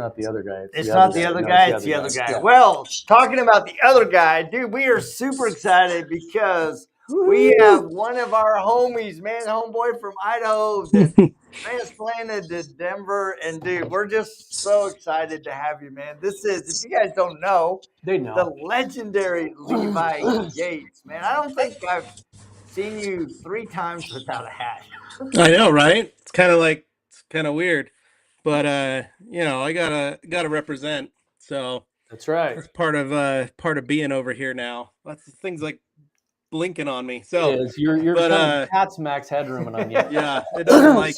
not the other guy. It's not the other guy. It's the other guy. Yeah. Well, talking about the other guy, dude, we are super excited because we have one of our homies, man, homeboy from Idaho that transplanted to Denver. And, dude, we're just so excited to have you, man. This is, if you guys don't know, they know the legendary Levi Gates, man. I don't think I've seen you 3 times without a hat. I know, right? It's kind of weird, but I gotta represent. So that's right. That's part of being over here now. Lots of things like blinking on me. So you're cat's max headrooming on you. Yeah, it doesn't like it.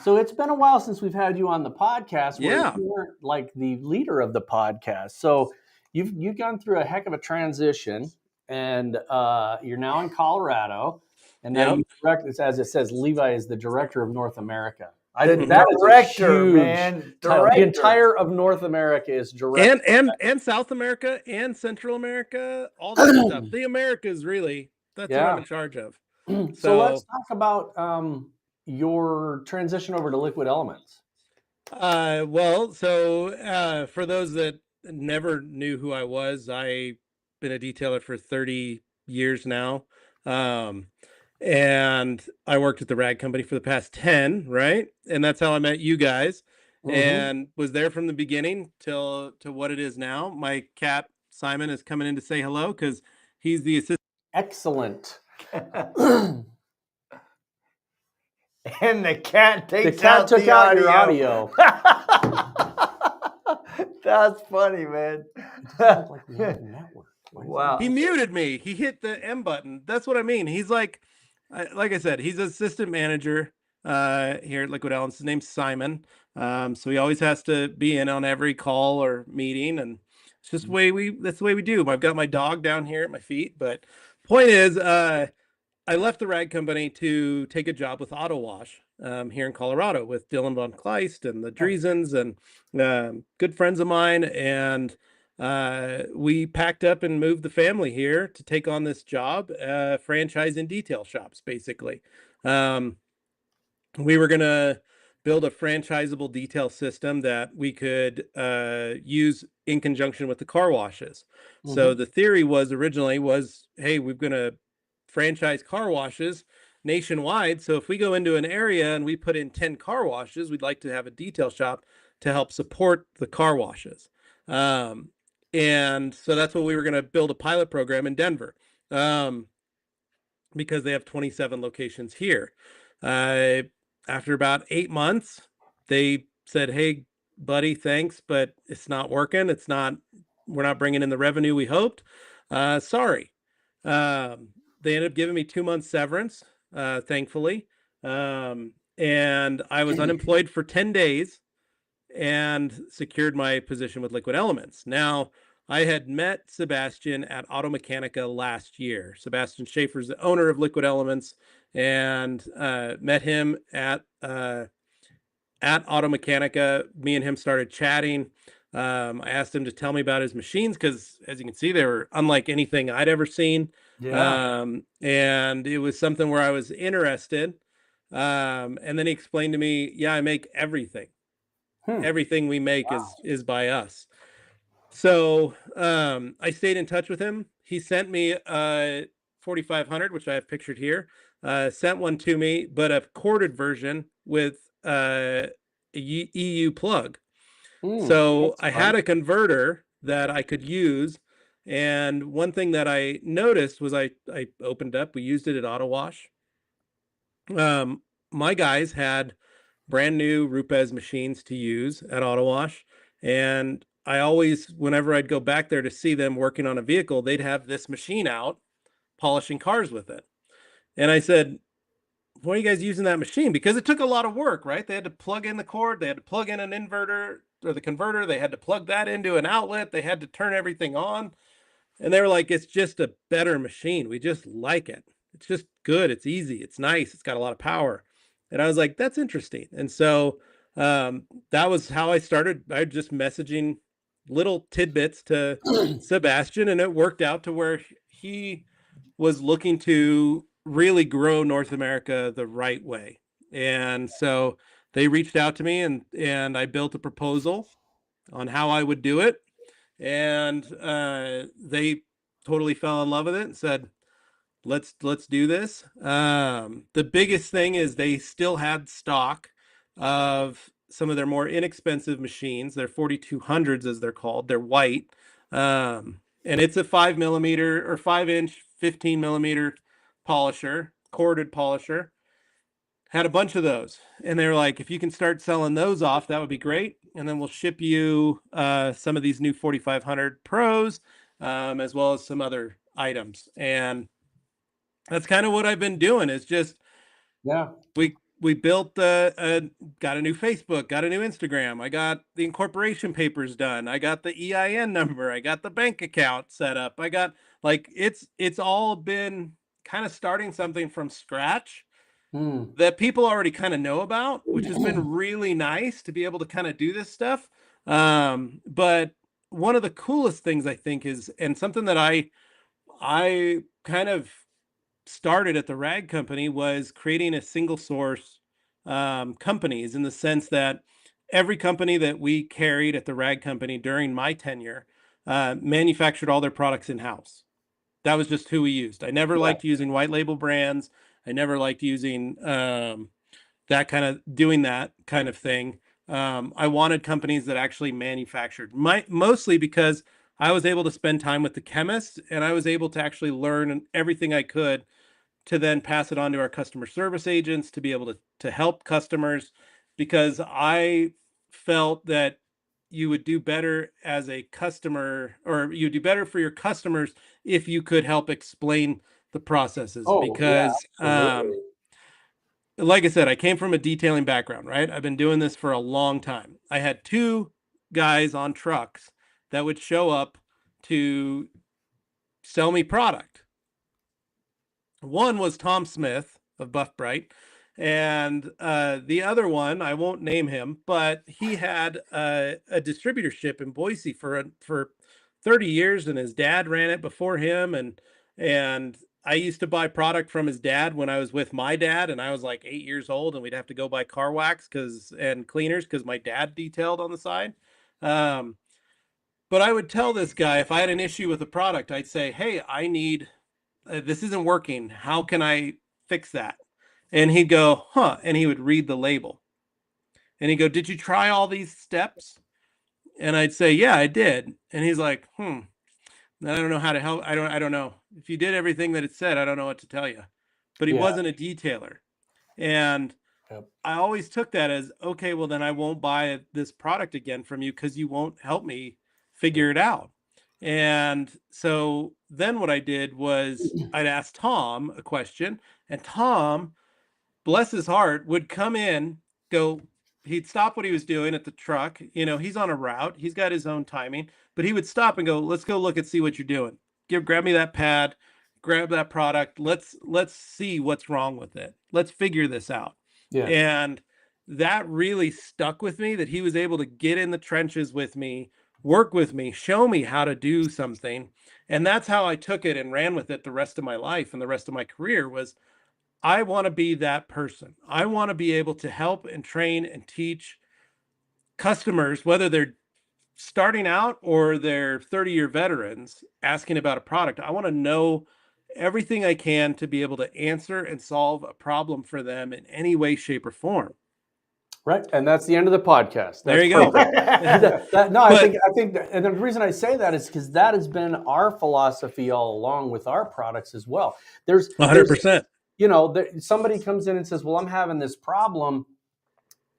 So it's been a while since we've had you on the podcast. Yeah, you weren't like the leader of the podcast. So you've gone through a heck of a transition, and you're now in Colorado. And now you direct, as it says, Levi is the director of North America. That director, man. Director. The entire of North America is director. And South America and Central America, all that stuff. The Americas, really. That's what I'm in charge of. So let's talk about your transition over to Liquid Elements. For those that never knew who I was, I've been a detailer for 30 years now. And I worked at the rag company for the past 10, right? And that's how I met you guys, and was there from the beginning to what it is now. My cat, Simon, is coming in to say hello because he's the assistant. Excellent. And the cat took out your audio. That's funny, man. Like we have a network. Wow. He muted me. He hit the M button. That's what I mean. He's like I said, he's assistant manager here at Liquid Elements. His name's Simon. So he always has to be in on every call or meeting, and it's just that's the way we do. I've got my dog down here at my feet, but point is, I left the rag company to take a job with Auto Wash here in Colorado with Dylan Von Kleist and the Driesens and good friends of mine, and we packed up and moved the family here to take on this job, franchising detail shops, basically. We were going to build a franchisable detail system that we could use in conjunction with the car washes. So the theory originally was, hey, we're going to franchise car washes nationwide. So if we go into an area and we put in 10 car washes, we'd like to have a detail shop to help support the car washes. And so that's what we were going to build a pilot program in Denver, because they have 27 locations here. After about 8 months, they said, hey, buddy, thanks, but it's not working. We're not bringing in the revenue we hoped. Sorry. They ended up giving me 2 months severance, thankfully. And I was unemployed for 10 days. And secured my position with Liquid Elements. Now, I had met Sebastian at Auto Mechanica last year. Sebastian Schaefer is the owner of Liquid Elements, and met him at Auto Mechanica. Me and him started chatting. I asked him to tell me about his machines because, as you can see, they were unlike anything I'd ever seen. Yeah. And it was something where I was interested. And then he explained to me, yeah, I make everything. Everything we make is by us. So I stayed in touch with him. He sent me a 4500, which I have pictured here. Sent one to me, but a corded version with a EU plug. So I had a converter that I could use. And one thing that I noticed was I opened up, we used it at Auto Wash. My guys had brand new RoadFS machines to use at Auto Wash. And I always, whenever I'd go back there to see them working on a vehicle, they'd have this machine out polishing cars with it. And I said, why are you guys using that machine? Because it took a lot of work, right? They had to plug in the cord. They had to plug in an inverter or the converter. They had to plug that into an outlet. They had to turn everything on. And they were like, it's just a better machine. We just like it. It's just good. It's easy. It's nice. It's got a lot of power. And I was like, that's interesting. And so that was how I started. I just messaging little tidbits to Sebastian, and it worked out to where he was looking to really grow North America the right way. And so they reached out to me and I built a proposal on how I would do it. And they totally fell in love with it and said, let's do this. The biggest thing is they still had stock of some of their more inexpensive machines. Their 4200s, as they're called. They're white. And it's a 5mm or 5-inch, 15mm polisher, corded polisher. Had a bunch of those. And they were like, if you can start selling those off, that would be great. And then we'll ship you some of these new 4500 Pros, as well as some other items. And that's kind of what I've been doing. Is just, we built got a new Facebook, got a new Instagram. I got the incorporation papers done. I got the EIN number. I got the bank account set up. I got, like, it's all been kind of starting something from scratch that people already kind of know about, which has been really nice to be able to kind of do this stuff. But one of the coolest things I think is, and something that I kind of started at the rag company, was creating a single source companies, in the sense that every company that we carried at the rag company during my tenure manufactured all their products in-house. That was just who we used. I never liked using white label brands. I never liked using that kind of, doing that kind of thing. I wanted companies that actually manufactured, mostly because I was able to spend time with the chemists, and I was able to actually learn everything I could to then pass it on to our customer service agents to be able to help customers, because I felt that you would do better as a customer, or you do better for your customers if you could help explain the processes. Because like I said, I came from a detailing background, right? I've been doing this for a long time. I had 2 guys on trucks that would show up to sell me product. One was Tom Smith of Buff Bright, and the other one, I won't name him, but he had a distributorship in Boise for 30 years, and his dad ran it before him. And I used to buy product from his dad when I was with my dad, and I was like 8 years old, and we'd have to go buy car wax and cleaners because my dad detailed on the side. But I would tell this guy, if I had an issue with a product, I'd say, hey, I need, this isn't working. How can I fix that? And he'd go, huh? And he would read the label. And he'd go, did you try all these steps? And I'd say, yeah, I did. And he's like, I don't know how to help. I don't know. If you did everything that it said, I don't know what to tell you. But he wasn't a detailer. And I always took that as, okay, well, then I won't buy this product again from you because you won't help me figure it out. And so then what I did was I'd ask Tom a question, and Tom, bless his heart, would come in, he'd stop what he was doing at the truck. You know, he's on a route, he's got his own timing, but he would stop and go, let's go look and see what you're doing. Grab me that pad, grab that product. Let's see what's wrong with it. Let's figure this out. Yeah. And that really stuck with me, that he was able to get in the trenches with me, work with me, show me how to do something. And that's how I took it and ran with it the rest of my life and the rest of my career. Was I want to be that person. I want to be able to help and train and teach customers, whether they're starting out or they're 30-year veterans asking about a product. I want to know everything I can to be able to answer and solve a problem for them in any way, shape, or form. Right, and that's the end of the podcast. There you go. I think, and the reason I say that is because that has been our philosophy all along with our products as well. There's 100%. You know, somebody comes in and says, "Well, I'm having this problem.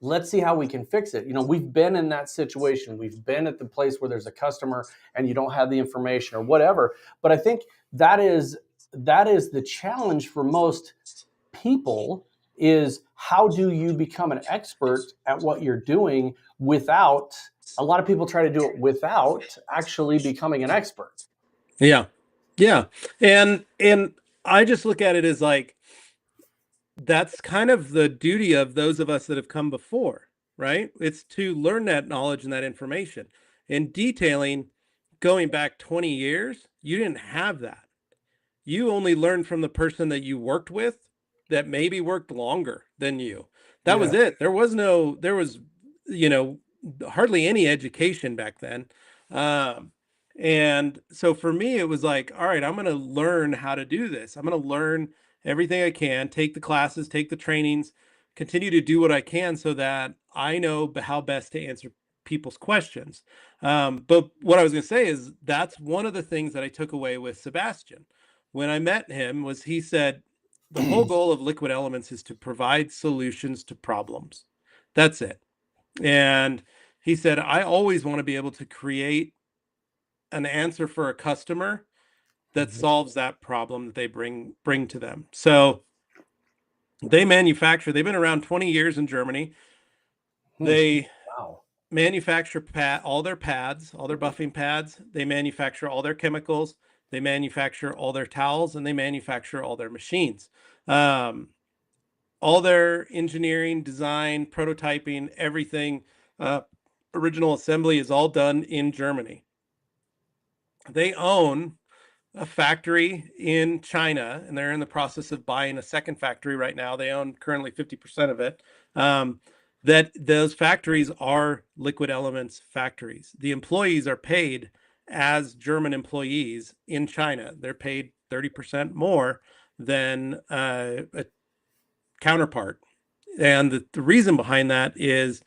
Let's see how we can fix it." You know, we've been in that situation. We've been at the place where there's a customer and you don't have the information or whatever. But I think that is the challenge for most people. Is how do you become an expert at what you're doing without, a lot of people try to do it without actually becoming an expert. Yeah. Yeah. And I just look at it as like, that's kind of the duty of those of us that have come before, right? It's to learn that knowledge and that information. In detailing, going back 20 years, you didn't have that. You only learned from the person that you worked with, that maybe worked longer than you, That was it. There was, hardly any education back then. And so for me, it was like, all right, I'm going to learn how to do this. I'm going to learn everything I can, take the classes, take the trainings, continue to do what I can so that I know how best to answer people's questions. But what I was going to say is that's one of the things that I took away with Sebastian. When I met him was he said, the whole goal of Liquid Elements is to provide solutions to problems. That's it. And he said, I always want to be able to create an answer for a customer that solves that problem that they bring to them. So they've been around 20 years in Germany. They manufacture all their pads, all their buffing pads. They manufacture all their chemicals. They manufacture all their towels, and they manufacture all their machines. All their engineering, design, prototyping, everything, original assembly is all done in Germany. They own a factory in China, and they're in the process of buying a second factory right now. They own currently 50% of it. That those factories are Liquid Elements factories. The employees are paid as German employees in China. They're paid 30% more than a counterpart. And the reason behind that is,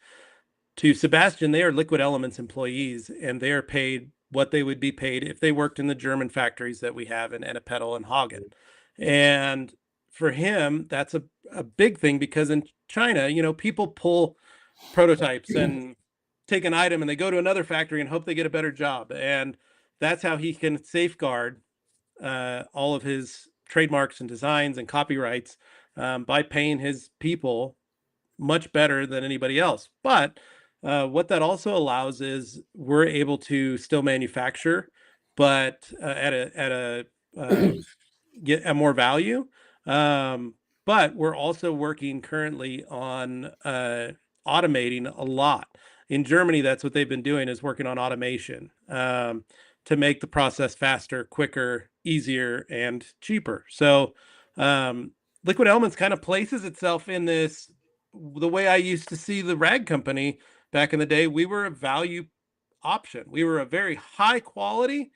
to Sebastian, they are Liquid Elements employees, and they are paid what they would be paid if they worked in the German factories that we have in Ennepetal and Hagen. And for him, that's a big thing, because in China, people pull prototypes and take an item and they go to another factory and hope they get a better job. And that's how he can safeguard all of his trademarks and designs and copyrights by paying his people much better than anybody else. But what that also allows is we're able to still manufacture, but get a more value. But we're also working currently on automating a lot. In Germany, that's what they've been doing, is working on automation to make the process faster, quicker, easier, and cheaper. So Liquid Elements kind of places itself in this, the way I used to see the rag company back in the day. We were a value option. We were a very high quality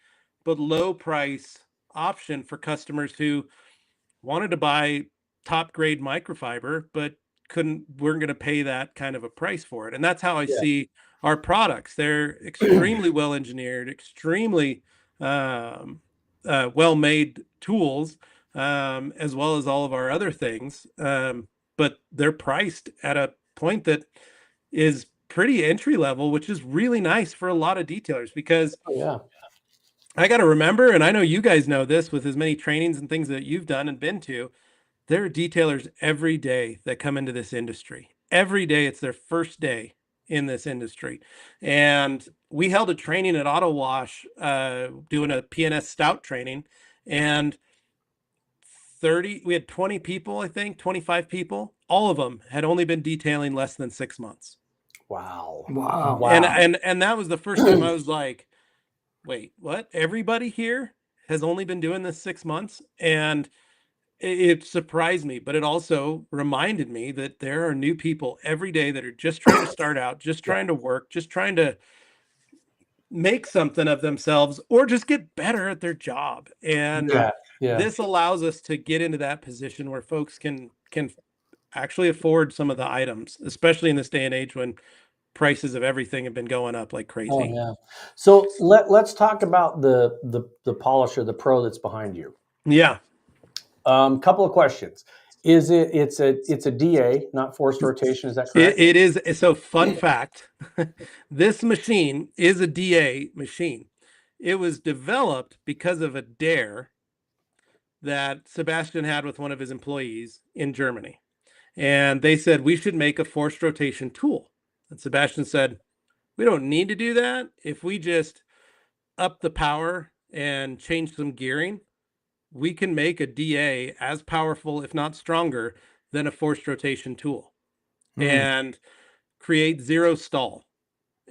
but low price option for customers who wanted to buy top grade microfiber but weren't going to pay that kind of a price for it. And that's how I see our products. They're extremely well engineered, extremely well made tools, as well as all of our other things. But they're priced at a point that is pretty entry level, which is really nice for a lot of detailers, because I got to remember, and I know you guys know this with as many trainings and things that you've done and been to, there are detailers every day that come into this industry. Every day it's their first day in this industry. And we held a training at Auto Wash, doing a PNS stout training, and we had 20 people, I think 25 people. All of them had only been detailing less than 6 months. Wow. And that was the first time I was like, wait, what? Everybody here has only been doing this 6 months? And it surprised me, but it also reminded me that there are new people every day that are just trying to start out, just trying to work, just trying to make something of themselves, or just get better at their job. And this allows us to get into that position where folks can actually afford some of the items, especially in this day and age when prices of everything have been going up like crazy. Oh, yeah. So let's talk about the polisher, the Pro that's behind you. Yeah. Couple of questions. It's a DA, not forced rotation? Is that correct? It is. So fun fact, this machine is a DA machine. It was developed because of a dare that Sebastian had with one of his employees in Germany. And they said, we should make a forced rotation tool. And Sebastian said, we don't need to do that. If we just up the power and change some gearing, we can make a DA as powerful, if not stronger, than a forced rotation tool and create zero stall.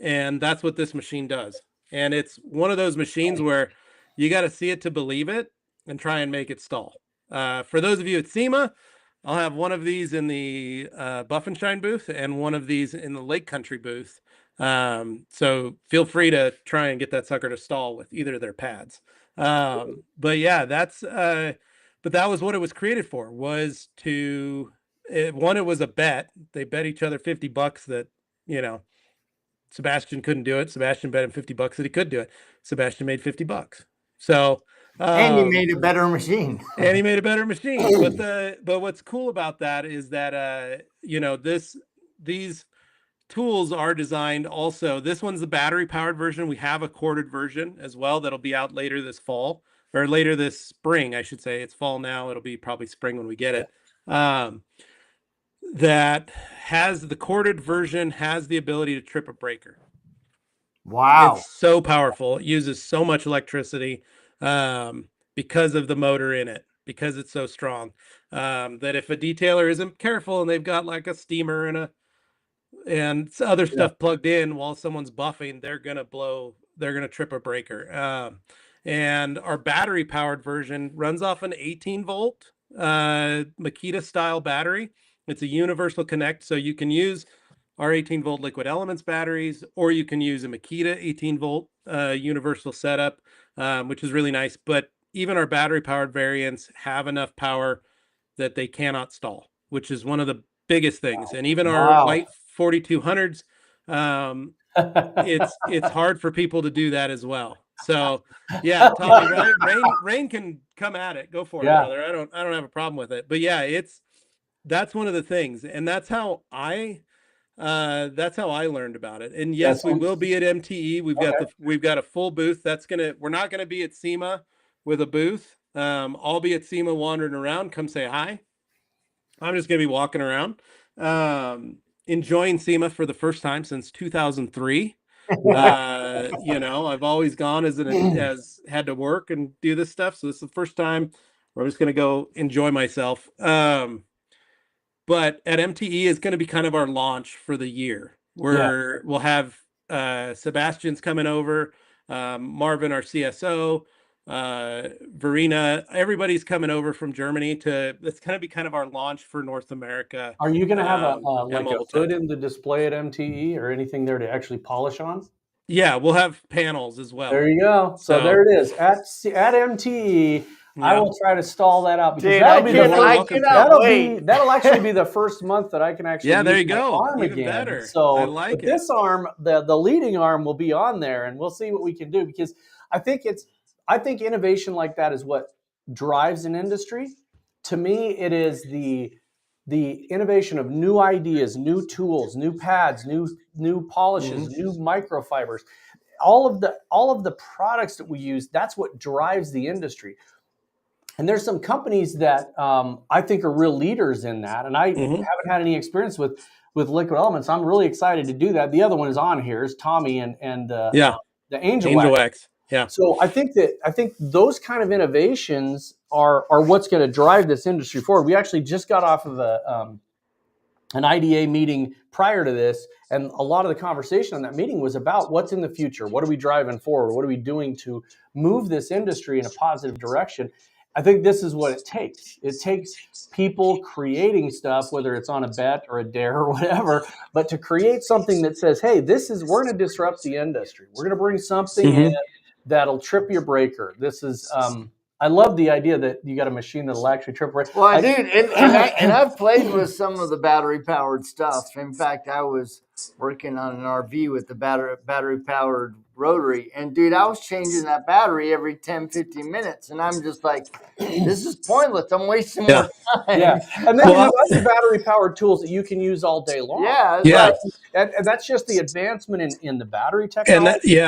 And that's what this machine does. And it's one of those machines where you got to see it to believe it and try and make it stall. For those of you at SEMA, I'll have one of these in the Buff and Shine booth and one of these in the Lake Country booth. So feel free to try and get that sucker to stall with either of their pads. But yeah, but that was what it was created for, was to, it was a bet. They bet each other $50 that, Sebastian couldn't do it. Sebastian bet him $50 that he could do it. Sebastian made $50. So, and he made a better machine. and he made a better machine. But what's cool about that is that, these tools are designed also. This one's the battery powered version. We have a corded version as well that'll be out later this fall, or later this spring, I should say. It's fall now. It'll be probably spring when we get it. That has the corded version, has the ability to trip a breaker. Wow. It's so powerful. It uses so much electricity because of the motor in it, because it's so strong, that if a detailer isn't careful and they've got like a steamer and other stuff plugged in while someone's buffing, they're going to trip a breaker. And our battery powered version runs off an 18 volt Makita style battery. It's a universal connect. So you can use our 18 volt liquid elements batteries, or you can use a Makita 18 volt universal setup, which is really nice. But even our battery powered variants have enough power that they cannot stall, which is one of the biggest things. And even our white 4200s, it's hard for people to do that as well. So yeah, Tommy, right? Rain can come at it. Go for it, brother. I don't have a problem with it. But yeah, that's one of the things, and that's how I learned about it. And yes, we will be at MTE. We've got a full booth. We're not gonna be at SEMA with a booth. I'll be at SEMA wandering around. Come say hi. I'm just gonna be walking around, enjoying SEMA for the first time since 2003. I've always gone as had to work and do this stuff. So this is the first time where I'm just gonna go enjoy myself. But at MTE is going to be kind of our launch for the year, where we'll have Sebastian's coming over, Marvin, our CSO, Verena, everybody's coming over from Germany it's going to be kind of our launch for North America. Are you going to have a hood in the display at MTE or anything there to actually polish on? Yeah, we'll have panels as well. There you go. So there it is at MTE. Yeah. I will try to stall that out because that'll actually be the first month that I can actually use there you go. Arm even again. Better. So I like this arm, the leading arm will be on there, and we'll see what we can do, because I think innovation like that is what drives an industry. To me, it is the innovation of new ideas, new tools, new pads, new polishes, new microfibers. All of the products that we use, that's what drives the industry. And there's some companies that I think are real leaders in that. And I haven't had any experience with liquid elements. I'm really excited to do that. The other one is on here is Tommy and the Angel Wax. Yeah. So I think those kind of innovations are what's going to drive this industry forward. We actually just got off of an IDA meeting prior to this, and a lot of the conversation on that meeting was about what's in the future. What are we driving forward? What are we doing to move this industry in a positive direction? I think this is what it takes. It takes people creating stuff, whether it's on a bet or a dare or whatever, but to create something that says, hey, we're going to disrupt the industry. We're going to bring something in that'll trip your breaker. This is, I love the idea that you got a machine that'll actually trip a breaker. Well, dude, and I've played with some of the battery-powered stuff. In fact, I was working on an RV with the battery-powered rotary, and dude, I was changing that battery every 10, 15 minutes, and I'm just like, this is pointless. I'm wasting more time. Yeah, and then you have other battery-powered tools that you can use all day long. And that's just the advancement in the battery technology.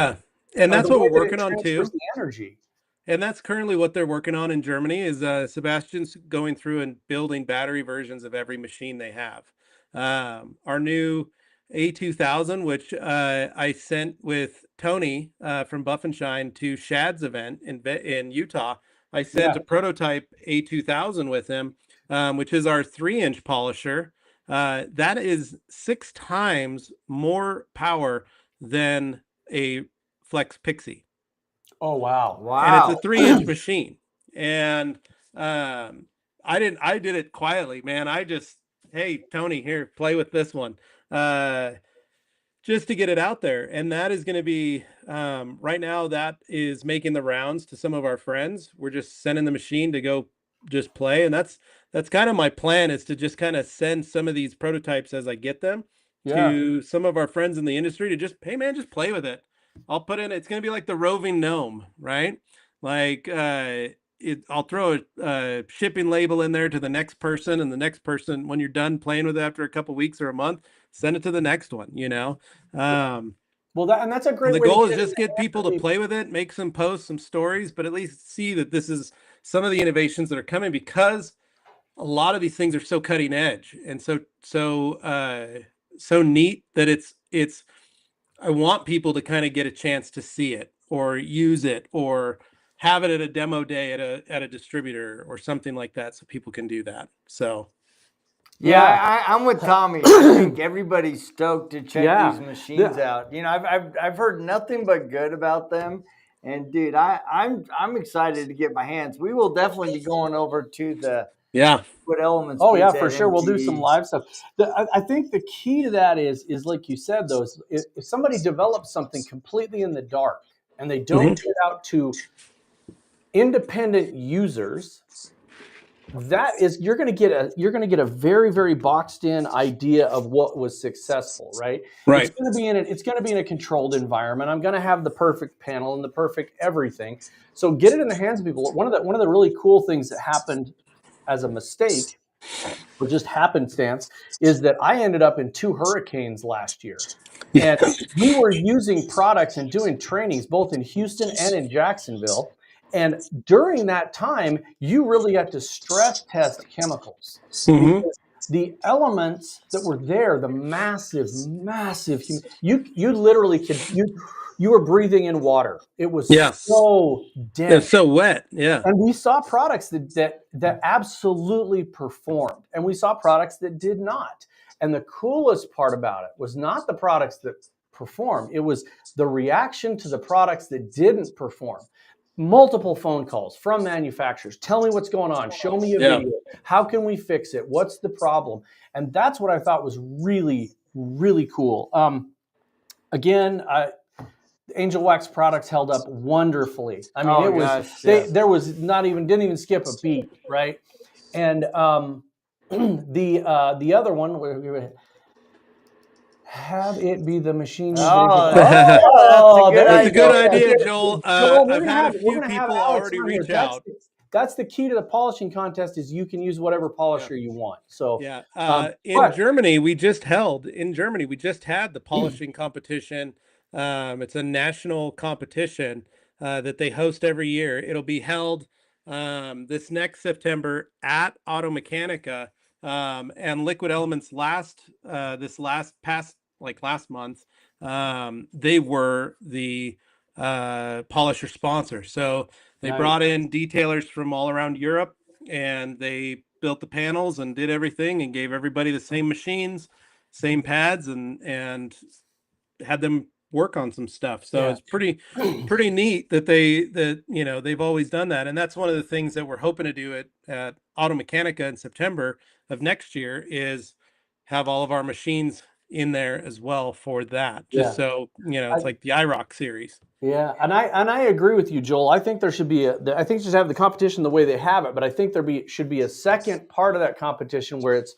And that's what we're working on too. The energy. And that's currently what they're working on in Germany. Is Sebastian's going through and building battery versions of every machine they have. Our new A2000, which I sent with Tony from Buff and Shine to Shad's event in Utah. I sent a prototype A2000 with him, which is our 3-inch polisher. That is 6 times more power than a Flex Pixie. Oh, wow. And it's a 3-inch machine. And I did it quietly, man. Hey, Tony, here, play with this one. Just to get it out there. And that is going to be, right now, that is making the rounds to some of our friends. We're just sending the machine to go just play. And that's kind of my plan, is to just kind of send some of these prototypes as I get them to some of our friends in the industry to just, hey man, just play with it. I'll put in, it's going to be like the roving gnome, right? Like, I'll throw a shipping label in there to the next person, and the next person, when you're done playing with it after a couple weeks or a month, send it to the next one, Well, that's a great the way goal to is just get people to play with it, make some posts, some stories, but at least see that this is some of the innovations that are coming, because a lot of these things are so cutting edge and so neat that it's I want people to kind of get a chance to see it or use it or have it at a demo day at a distributor or something like that, so people can do that. So yeah, I'm with Tommy. I think everybody's stoked to check these machines out. I've heard nothing but good about them, and dude, I'm excited to get my hands. We will definitely be going over to the Liquid Elements. Oh yeah, for sure. We'll do some live stuff. I think the key to that is like you said, though, if somebody develops something completely in the dark and they don't get out to independent users, that is, you're going to get a very, very boxed in idea of what was successful, right? Right. It's going to be in a controlled environment. I'm going to have the perfect panel and the perfect everything. So get it in the hands of people. One of the really cool things that happened as a mistake, or just happenstance, is that I ended up in 2 hurricanes last year. And we were using products and doing trainings both in Houston and in Jacksonville. And during that time, you really got to stress test chemicals. Because the elements that were there, the massive, you literally you were breathing in water. It was so dense. It's so wet. Yeah. And we saw products that absolutely performed, and we saw products that did not. And the coolest part about it was not the products that performed. It was the reaction to the products that didn't perform. Multiple phone calls from manufacturers. Tell me what's going on. Show me a video. How can we fix it? What's the problem? And that's what I thought was really, really cool. Again, Angel Wax products held up wonderfully. I mean, there was didn't even skip a beat, right? And the other one, have it be the machine. That's a good idea, Joel. I've had a few people already reach out. That's the key to the polishing contest, is you can use whatever polisher you want. So in Germany, we just had the polishing competition. It's a national competition that they host every year. It'll be held this next September at Automechanica, and Liquid Elements last month, they were the polisher sponsor. So they brought in detailers from all around Europe, and they built the panels and did everything and gave everybody the same machines, same pads, and had them work on some stuff. So it's pretty neat that they've always done that. And that's one of the things that we're hoping to do at Automechanica in September of next year, is have all of our machines in there as well for that. Just so, it's like the IROC series. Yeah. And I agree with you, Joel. I think there should be I think just have the competition the way they have it, but I think should be a second part of that competition where it's,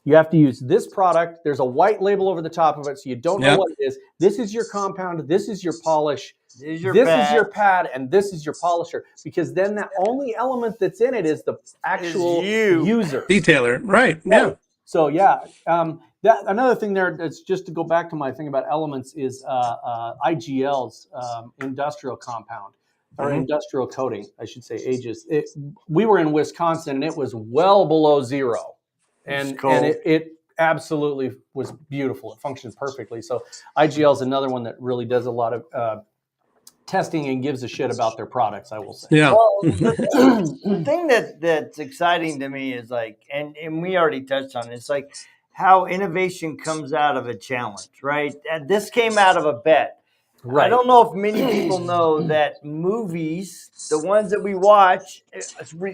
you have to use this product. There's a white label over the top of it, so you don't know what it is. This is your compound. This is your polish. This is your pad, and this is your polisher. Because then the only element that's in it is the actual user. Detailer, right? Yeah. So another thing there, that's just to go back to my thing about elements, is IGL's industrial compound, or industrial coating, I should say, ages. We were in Wisconsin, and it was well below 0. And it absolutely was beautiful. It functioned perfectly. So IGL is another one that really does a lot of testing and gives a shit about their products, I will say. Yeah. Well, the thing that's exciting to me is and we already touched on it, it's like how innovation comes out of a challenge, right? And this came out of a bet. Right. I don't know if many people know that movies, the ones that we watch,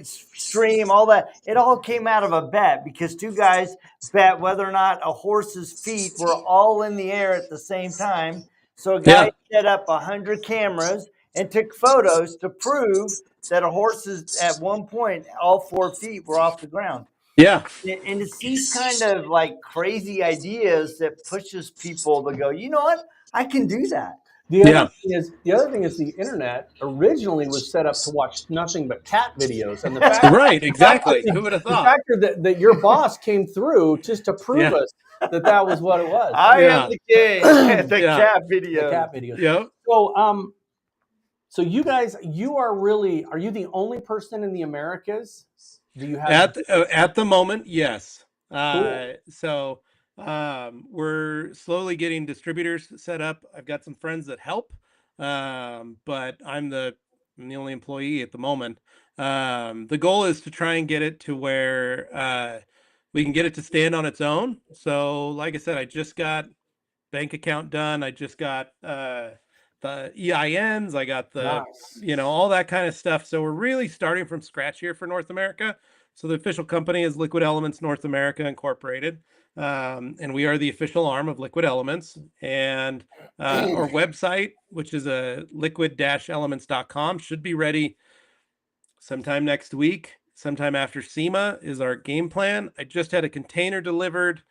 stream, all that, it all came out of a bet because two guys bet whether or not a horse's feet were all in the air at the same time. So a guy set up 100 cameras and took photos to prove that a horse's at one point all 4 feet were off the ground. Yeah. And it's these kind of like crazy ideas that pushes people to go, you know what? I can do that. The other thing is the internet originally was set up to watch nothing but cat videos, and the fact Right, exactly. Who would have the thought? fact that your boss came through just to prove us that was what it was. I am the king. The cat video. The cat videos. Yeah. So you guys, are you the only person in the Americas? Do you have at the moment? Yes. Cool. So we're slowly getting distributors set up. I've got some friends that help, but I'm the only employee at the moment. The goal is to try and get it to where we can get it to stand on its own. So, like I said, I just got bank account done. I just got the EINs. I got the all that kind of stuff. So we're really starting from scratch here for North America. So the official company is Liquid Elements North America Incorporated. And we are the official arm of Liquid Elements. And our website, which is liquid-elements.com, should be ready sometime next week. Sometime after SEMA is our game plan. I just had a container delivered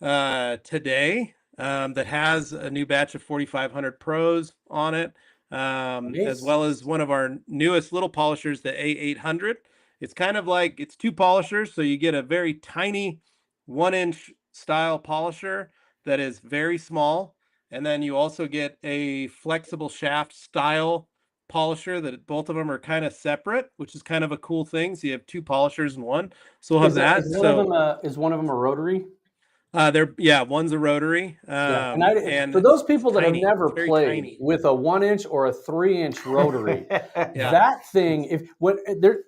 today that has a new batch of 4500 Pros on it, as well as one of our newest little polishers, the A800. It's kind of like, it's 2 polishers, so you get a very tiny 1-inch style polisher that is very small, and then you also get a flexible shaft style polisher that both of them are kind of separate, which is kind of a cool thing. So you have 2 polishers in one. So we'll have that. Is one of them a rotary? One's a rotary. And for those people that have never played with a 1-inch or a 3-inch rotary, that thing,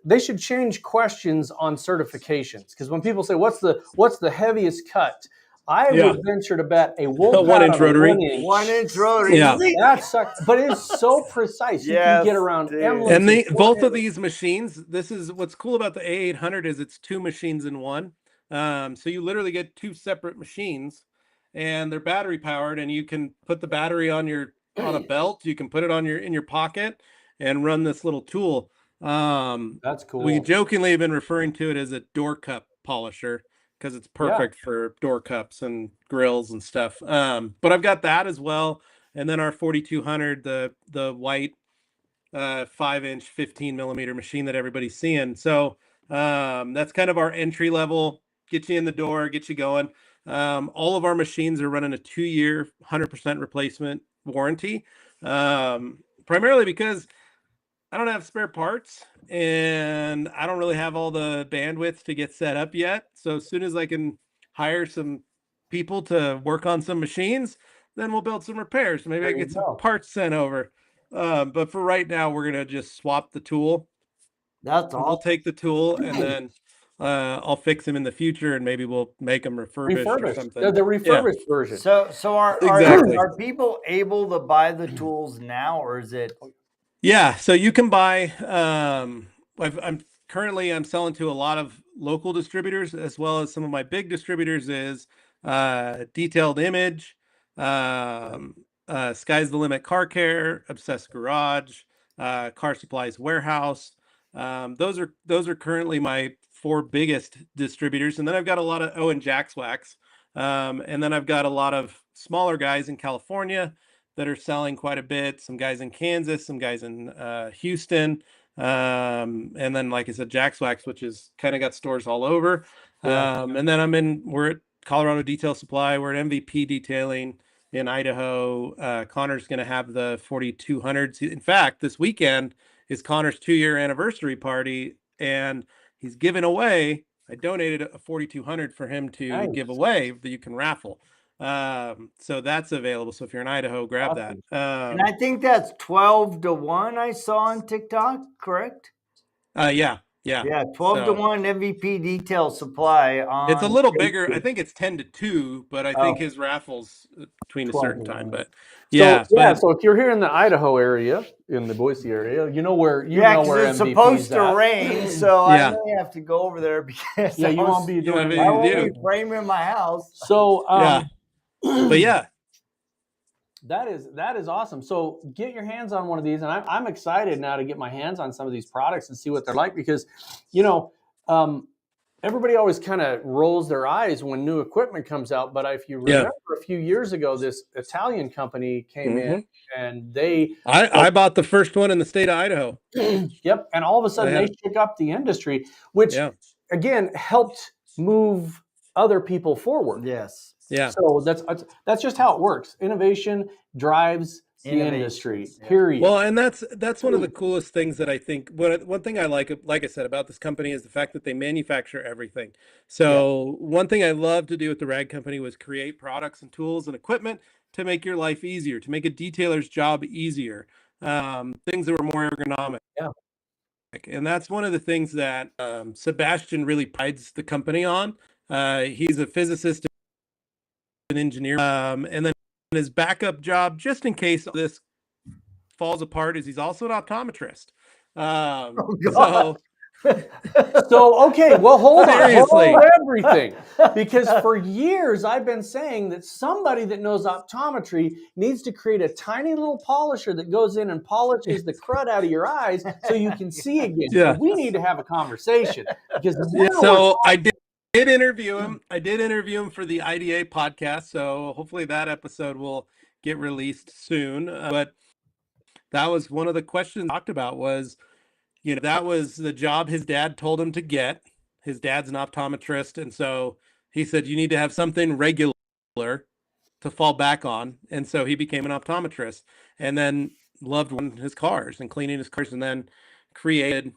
they should change questions on certifications, because when people say what's the heaviest cut, I would venture to bet a 1-inch rotary. 1-inch rotary. Yeah, that sucks, but it's so precise. You can get around emblems. And both of these machines. This is what's cool about the A800 is it's 2 machines in one. So you literally get 2 separate machines, and they're battery powered, and you can put the battery on a belt. You can put it in your pocket and run this little tool. That's cool. We jokingly have been referring to it as a door cup polisher because it's perfect for door cups and grills and stuff. But I've got that as well, and then our 4200, the white 5-inch 15 millimeter machine that everybody's seeing. So that's kind of our entry level. Get you in the door, get you going. All of our machines are running a 2-year, 100% replacement warranty, primarily because I don't have spare parts and I don't really have all the bandwidth to get set up yet. So as soon as I can hire some people to work on some machines, then we'll build some repairs. Maybe I can get some parts sent over. But for right now, we're going to just swap the tool. That's all. We'll take the tool and then I'll fix them in the future, and maybe we'll make them refurbished or something. The refurbished version. So are people able to buy the tools now, or is it? Yeah, so you can buy. I'm selling to a lot of local distributors, as well as some of my big distributors is Detailed Image, Sky's the Limit Car Care, Obsessed Garage, Car Supplies Warehouse. Those are currently my 4 biggest distributors, and then I've got a lot of Owen Jack's Wax, and then I've got a lot of smaller guys in California that are selling quite a bit. Some guys in Kansas, some guys in Houston, and then, like I said, Jack's Wax, which is kind of got stores all over. And then we're at Colorado Detail Supply. We're at MVP Detailing in Idaho. Connor's going to have the 4200s. In fact, this weekend is Connor's 2-year anniversary party, and he's giving away. I donated a 4200 for him to give away that you can raffle. So that's available. So if you're in Idaho, grab that. And I think that's 12 to 1. I saw on TikTok, correct? Yeah. Yeah, 12-1 MVP detail supply. It's a little bigger. I think it's 10-2, but I think his raffles between a certain time. But so if you're here in the Idaho area, in the Boise area, you know where it's supposed to rain, so I may have to go over there because you won't be doing I won't be framing my house. So but yeah. That is awesome. So get your hands on one of these, and I'm excited now to get my hands on some of these products and see what they're like, because, everybody always kind of rolls their eyes when new equipment comes out. But if you remember a few years ago, this Italian company came in, and I bought the first one in the state of Idaho. Yep. And all of a sudden they shook up the industry, which again helped move other people forward. Yes. Yeah. So that's just how it works. Innovation drives the industry. Period. Well, and that's one of the coolest things that I think. One thing I like I said, about this company is the fact that they manufacture everything. So one thing I love to do with the Rag Company was create products and tools and equipment to make your life easier, to make a detailer's job easier. Things that were more ergonomic. Yeah. And that's one of the things that Sebastian really prides the company on. He's a physicist, an engineer, and then his backup job, just in case this falls apart, is he's also an optometrist. So okay, well, hold everything, because for years I've been saying that somebody that knows optometry needs to create a tiny little polisher that goes in and polishes the crud out of your eyes so you can see again. Yeah. So we need to have a conversation, because I did interview him. I did interview him for the IDA podcast, so hopefully that episode will get released soon. But that was one of the questions talked about, was, that was the job his dad told him to get. His dad's an optometrist, and so he said, you need to have something regular to fall back on. And so he became an optometrist, and then loved his cars and cleaning his cars, and then created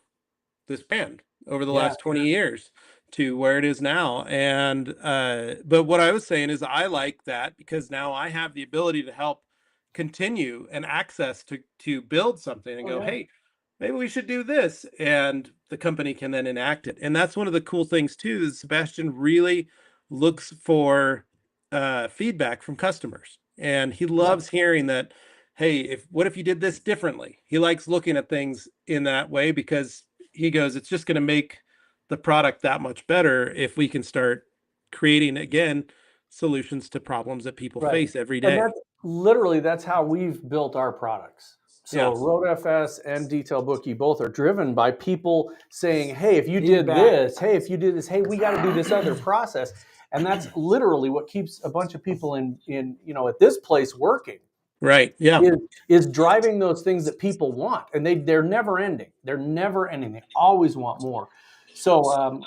this brand over the last 20 years to where it is now. And but what I was saying is, I like that because now I have the ability to help continue and access to build something and go, hey, maybe we should do this, and the company can then enact it. And that's one of the cool things too, is Sebastian really looks for feedback from customers, and he loves hearing that, hey, what if you did this differently? He likes looking at things in that way, because he goes, it's just going to make the product that much better if we can start creating, again, solutions to problems that people face every day. And that's how we've built our products. So RoadFS and Detail Bookie both are driven by people saying, hey, if you did this, hey, we got to do this other process. And that's literally what keeps a bunch of people in at this place working. Right. Yeah. Is driving those things that people want. And they're never ending. They're never ending. They always want more. So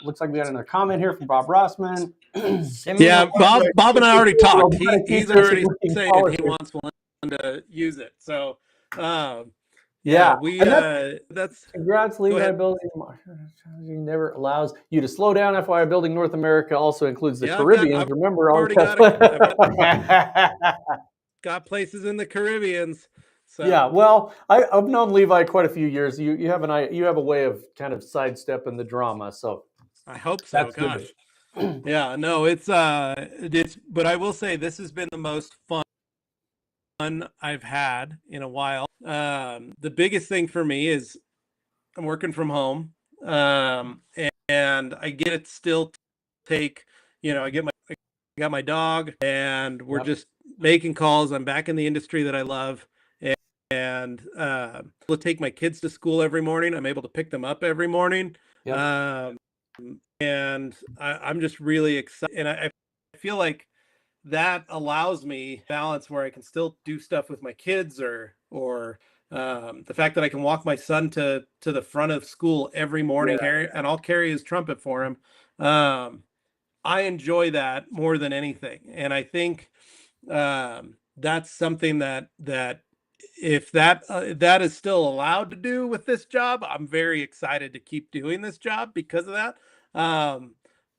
looks like we got another comment here from Bob Rossman. Yeah, Bob and I already talked. He's already saying he wants one to use it. So that's congrats, Levi. Building never allows you to slow down. FYI, Building North America also includes the Caribbean. Remember, already got places in the Caribbeans. So. Yeah, well, I've known Levi quite a few years. You have a way of kind of sidestepping the drama. So I hope so. Gosh, yeah, no, it's but I will say this has been the most fun I've had in a while. The biggest thing for me is I'm working from home, and I get to still take, I got my dog, and we're just making calls. I'm back in the industry that I love, and to take my kids to school every morning. I'm able to pick them up every morning. Yep. And I'm just really excited, and I feel like that allows me balance where I can still do stuff with my kids, or the fact that I can walk my son to the front of school every morning, and I'll carry his trumpet for him. I enjoy that more than anything, and I think that's something that if that is still allowed to do with this job, I'm very excited to keep doing this job because of that.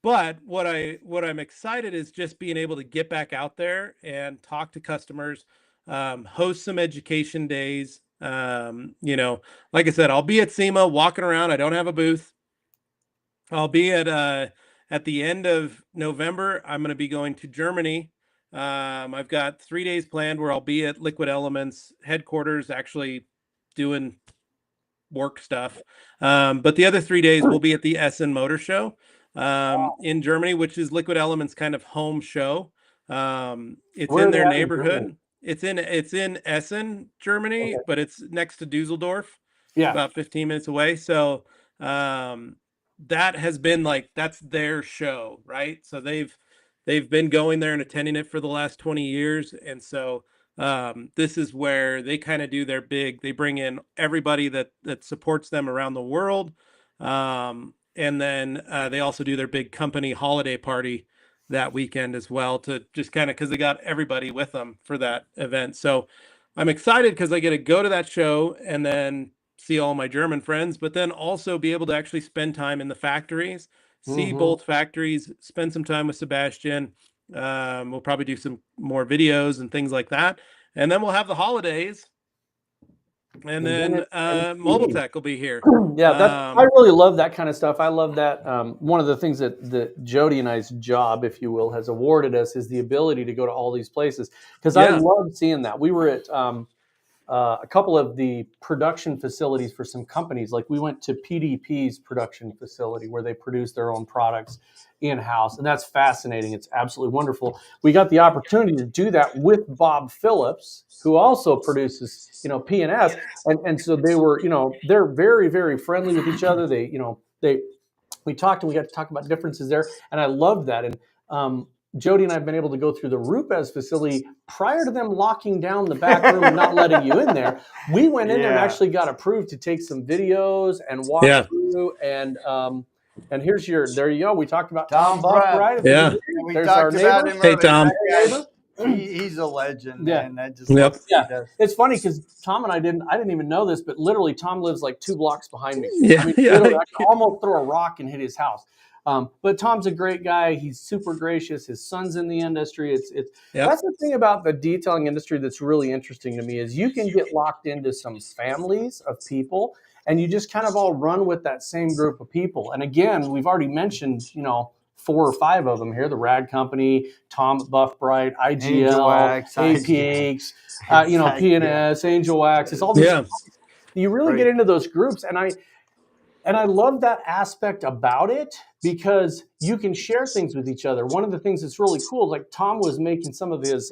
But what I'm excited is just being able to get back out there and talk to customers, host some education days. Like I said, I'll be at SEMA walking around. I don't have a booth. I'll be at the end of November. I'm going to be going to Germany. I've got 3 days planned where I'll be at Liquid Elements headquarters, actually doing work stuff. But the other 3 days we'll be at the Essen Motor Show in Germany, which is Liquid Elements' kind of home show. It's Where in are they their at in neighborhood. Germany? It's in Essen, Germany, Okay. but it's next to Dusseldorf, Yeah. about 15 minutes away. So that has been like, that's their show, right? So they've been going there and attending it for the last 20 years. And so this is where they kind of do their big, they bring in everybody that supports them around the world. And then they also do their big company holiday party that weekend as well, to just kind of, because they got everybody with them for that event. So I'm excited because I get to go to that show and then see all my German friends, but then also be able to actually spend time in the factories, see both factories, spend some time with Sebastian. We'll probably do some more videos and things like that. And then we'll have the holidays. And then Mobile Tech will be here. Yeah, I really love that kind of stuff. I love that. One of the things that Jody and I's job, if you will, has awarded us is the ability to go to all these places, because I love seeing that. We were at a couple of the production facilities for some companies. Like we went to PDP's production facility where they produce their own products in-house, and that's fascinating. It's absolutely wonderful. We got the opportunity to do that with Bob Phillips, who also produces, P&S, and so they were, they're very, very friendly with each other. We talked, and we got to talk about differences there, and I love that. And Jody and I have been able to go through the RoadFS facility prior to them locking down the back room and not letting you in there. We went in there and actually got approved to take some videos and walk through. And there you go. We talked about Tom Buck, right? Yeah. We There's talked our about neighbor. him. Hey, Tom. He's a legend, Yeah. man. I just Yep. love what he does. It's funny because Tom and I didn't even know this, but literally Tom lives like 2 blocks behind me. Yeah, I mean, yeah. literally, I could almost throw a rock and hit his house. But Tom's a great guy. He's super gracious. His son's in the industry. That's the thing about the detailing industry that's really interesting to me, is you can get locked into some families of people, and you just kind of all run with that same group of people. And again, we've already mentioned, 4 or 5 of them here: the Rad Company, Tom at Buff Bright, Angel IGL, Wax, APX, P&S, Angel Wax. It's all these. Yeah. You really get into those groups, and I love that aspect about it, because you can share things with each other. One of the things that's really cool, like Tom was making some of his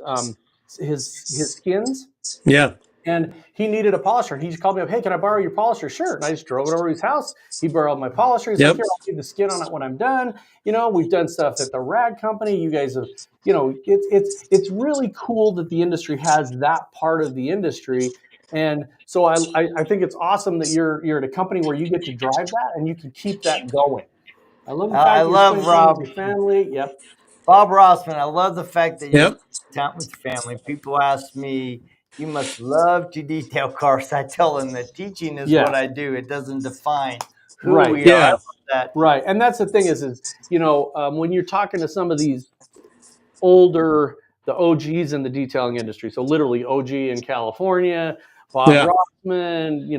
skins. Yeah. And he needed a polisher. And he just called me up, "Hey, can I borrow your polisher?" Sure. And I just drove it over to his house. He borrowed my polisher. He's like, "Here, I'll leave the skin on it when I'm done." We've done stuff at the Rad Company. You guys have, it's really cool that the industry has that part of the industry. And so I think it's awesome that you're at a company where you get to drive that and you can keep that going. I love the fact I that love you're spending time Rob. with your family. Yep. Bob Rossman, I love the fact that you Yep. spend time with your family. People ask me, "You must love to detail cars." I tell them that teaching is what I do. It doesn't define who we are. I love that. Right. And that's the thing is when you're talking to some of these the OGs in the detailing industry, so literally OG in California, Bob Rossman,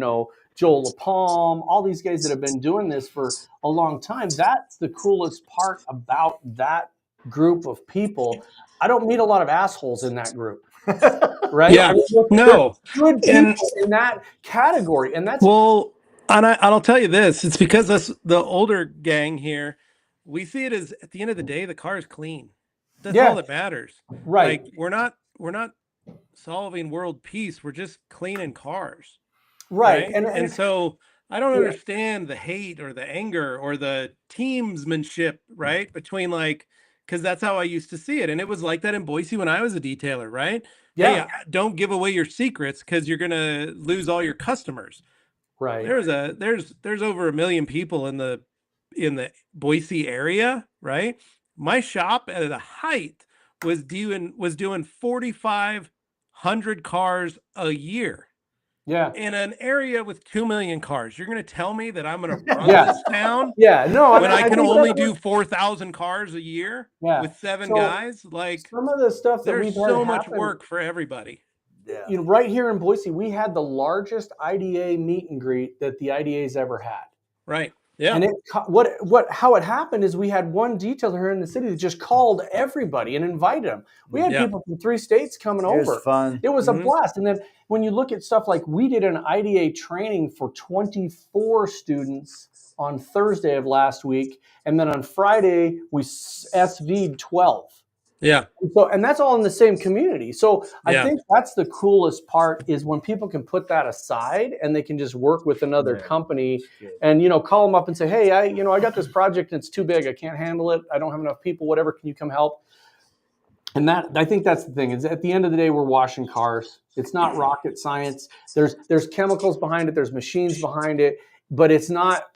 Joel LaPalm, all these guys that have been doing this for a long time. That's the coolest part about that group of people. I don't meet a lot of assholes in that group. Right? Yeah. No. Good people in that category. And that's and I'll tell you this, it's because the older gang here, we see it as, at the end of the day, the car is clean. That's all that matters. Right. Like we're not solving world peace. We're just cleaning cars. Right. And so I don't understand the hate or the anger or the teamsmanship, right? Between because that's how I used to see it. And it was like that in Boise when I was a detailer, right? Yeah. Hey, don't give away your secrets because you're going to lose all your customers. Right. There's over 1 million people in the Boise area, right? My shop at the height was doing 4,500 cars a year. Yeah. In an area with 2 million cars, you're going to tell me that I'm going to run this town? Yeah, no. When I can only do 4,000 cars a year with 7 guys, like some of the stuff that there's we've had so much happen, work for everybody. Yeah. Right here in Boise, we had the largest IDA meet and greet that the IDA's ever had. Right. Yeah. And how it happened is we had one detailer here in the city that just called everybody and invited them. We had people from 3 states coming over. It was fun. It was a blast. And then when you look at stuff like we did an IDA training for 24 students on Thursday of last week, and then on Friday we SV'd 12. Yeah. And that's all in the same community. So I think that's the coolest part is when people can put that aside and they can just work with another company and, call them up and say, hey, I got this project and it's too big. I can't handle it. I don't have enough people, whatever. Can you come help? And I think that's the thing is at the end of the day, we're washing cars. It's not rocket science. There's chemicals behind it. There's machines behind it, but it's not,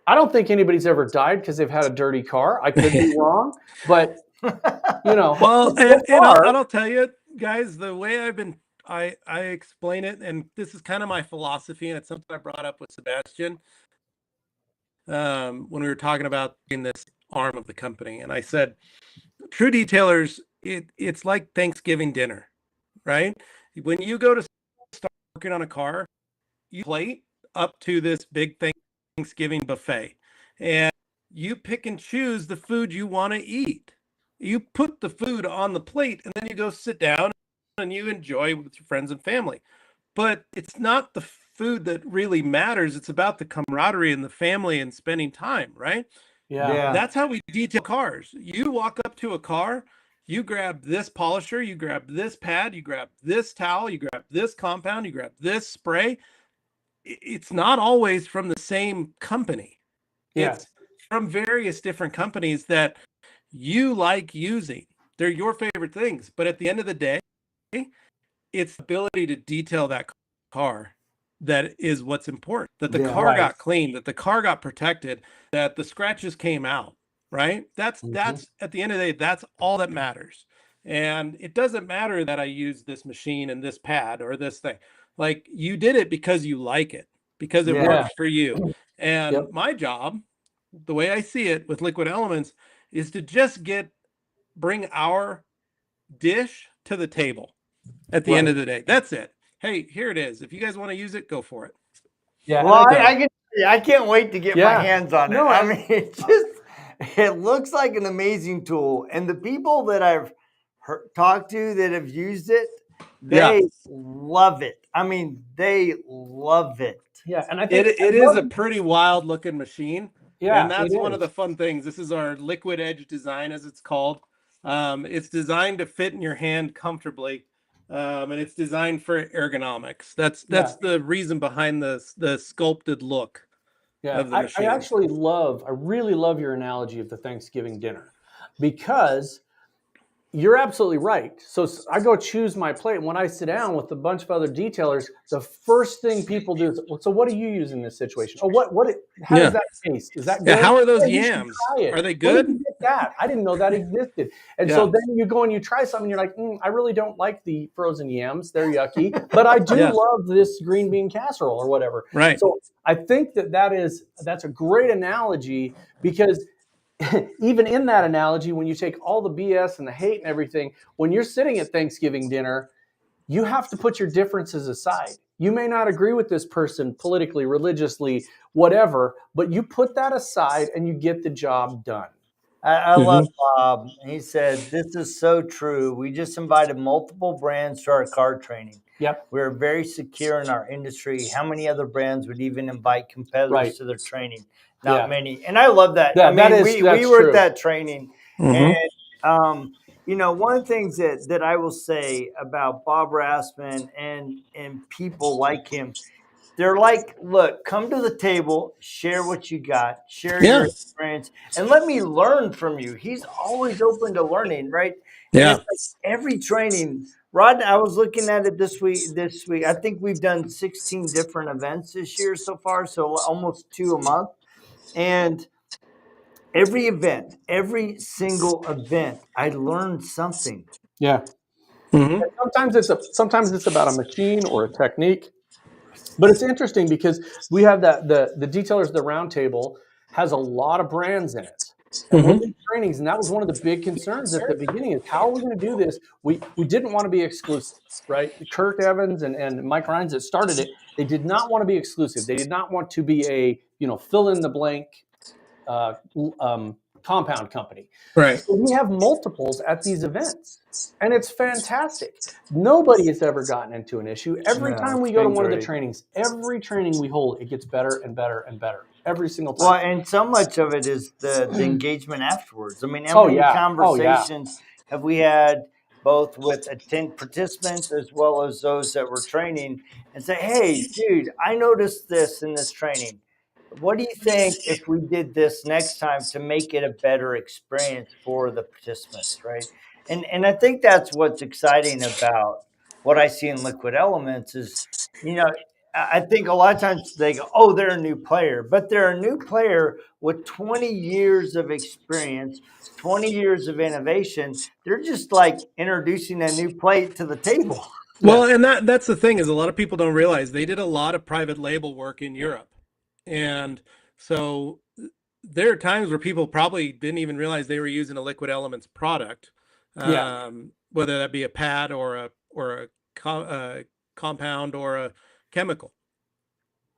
I don't think anybody's ever died because they've had a dirty car. I could be wrong, but well, and I'll tell you guys, the way I explain it, and this is kind of my philosophy, and it's something I brought up with Sebastian when we were talking about in this arm of the company. And I said, true detailers, it's like Thanksgiving dinner, right? When you go to start working on a car, you plate up to this big Thanksgiving buffet, and you pick and choose the food you want to eat. You put the food on the plate and then you go sit down and you enjoy with your friends and family. But it's not the food that really matters. It's about the camaraderie and the family and spending time, right? Yeah. That's how we detail cars. You walk up to a car, you grab this polisher, you grab this pad, you grab this towel, you grab this compound, you grab this spray. It's not always from the same company. It's from various different companies that you like using. They're your favorite things. But at the end of the day, it's the ability to detail that car that is what's important. That the car got clean, that the car got protected, that the scratches came out, right? That's at the end of the day, that's all that matters. And it doesn't matter that I use this machine and this pad or this thing. Like you did it because you like it, because it works for you. And my job, the way I see it with Liquid Elements, is to just bring our dish to the table at the end of the day. That's it. Hey, here it is. If you guys want to use it, go for it. Yeah. Well, I can't wait to get my hands on it. I mean, it looks like an amazing tool. And the people that I've talked to that have used it, they love it. I mean, they love it. Yeah. And I think it is a pretty wild looking machine. Yeah, and that's one of the fun things. This is our liquid edge design, as it's called. It's designed to fit in your hand comfortably, and it's designed for ergonomics. That's the reason behind the sculpted look of the machine. I really love your analogy of the Thanksgiving dinner because you're absolutely right. So I go choose my plate. And when I sit down with a bunch of other detailers, the first thing people do is, so what do you use in this situation? Oh, how does that taste? Is that good? Yeah, how are those yams? Are they good? Where did you get that? I didn't know that existed. And so then you go and you try something, and you're like, I really don't like the frozen yams. They're yucky. But I do love this green bean casserole or whatever. Right. So I think that's a great analogy because even in that analogy, when you take all the BS and the hate and everything, when you're sitting at Thanksgiving dinner, you have to put your differences aside. You may not agree with this person politically, religiously, whatever, but you put that aside and you get the job done. I love Bob. He said, this is so true. We just invited multiple brands to our car training. Yep. We're very secure in our industry. How many other brands would even invite competitors to their training? Not many. And I love that. We were at that training. And, one of the things that I will say about Bob Rassman and people like him, they're like, look, come to the table, share what you got, share your experience, and let me learn from you. He's always open to learning, right? Yeah. And it's like every training, Rod, I was looking at it this week. I think we've done 16 different events this year so far, so almost 2 a month. And every event, every single event, I learned something. Yeah. Mm-hmm. Sometimes it's about a machine or a technique. But it's interesting because we have the detailers, the round table has a lot of brands in it. And we're doing trainings, and that was one of the big concerns at the beginning is how are we going to do this? We didn't want to be exclusive, right? Kurt Evans and Mike Rhines that started it, they did not want to be exclusive. They did not want to be a fill in the blank compound company. Right. So we have multiples at these events, and it's fantastic. Nobody has ever gotten into an issue. Every time we go to one of the trainings, every training we hold, it gets better and better and better every single time. Well, and so much of it is the engagement afterwards. I mean, how many conversations have we had both with participants as well as those that were training and say, hey, dude, I noticed this in this training. What do you think if we did this next time to make it a better experience for the participants, right? And I think that's what's exciting about what I see in Liquid Elements is, I think a lot of times they go, oh, they're a new player, but they're a new player with 20 years of experience, 20 years of innovation. They're just like introducing a new plate to the table. Well, and that's the thing is a lot of people don't realize they did a lot of private label work in Europe. And so there are times where people probably didn't even realize they were using a Liquid Elements product, whether that be a pad or a compound or a chemical.